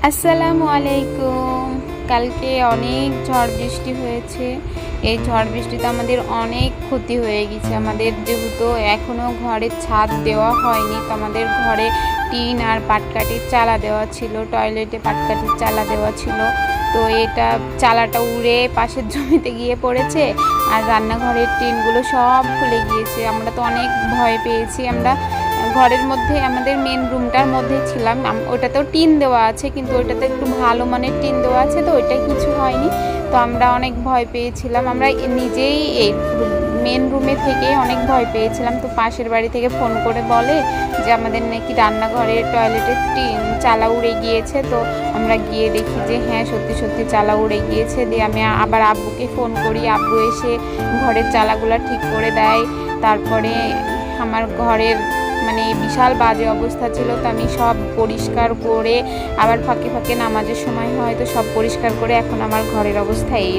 আসসালামু আলাইকুম। কালকে অনেক ঝড় বৃষ্টি হয়েছে। এই ঝড় বৃষ্টিতে আমাদের অনেক ক্ষতি হয়ে গেছে। আমাদের যেহেতু এখনও ঘরের ছাদ দেওয়া হয়নি, তো আমাদের ঘরে টিন আর পাটকাঠির চালা দেওয়া ছিল, টয়লেটে পাটকাঠির চালা দেওয়া ছিল। তো এটা চালাটা উড়ে পাশের জমিতে গিয়ে পড়েছে, আর রান্নাঘরের টিনগুলো সব খুলে গিয়েছে। আমরা তো অনেক ভয় পেয়েছি। আমরা ঘরের মধ্যে আমাদের মেন রুমটার মধ্যে ছিলাম, ওটাতেও টিন দেওয়া আছে, কিন্তু ওইটাতে একটু ভালো মানের টিন দেওয়া আছে, তো ওইটা কিছু হয়নি। তো আমরা অনেক ভয় পেয়েছিলাম। আমরা নিজেই এই মেন রুমে থেকে অনেক ভয় পেয়েছিলাম। তো পাশের বাড়ি থেকে ফোন করে বলে যে আমাদের নাকি রান্নাঘরের টয়লেটের টিন চালা উড়ে গিয়েছে। তো আমরা গিয়ে দেখি যে হ্যাঁ, সত্যি সত্যি চালা উড়ে গিয়েছে। দিয়ে আমি আবার আব্বুকে ফোন করি, আব্বু এসে ঘরের চালাগুলো ঠিক করে দেয়। তারপরে আমার ঘরের মানে বিশাল বাজে অবস্থা ছিল। তো আমি সব পরিষ্কার করে, আবার ফাঁকে ফাঁকে নামাজের সময় হয়তো সব পরিষ্কার করে, এখন আমার ঘরের অবস্থা এইরকম।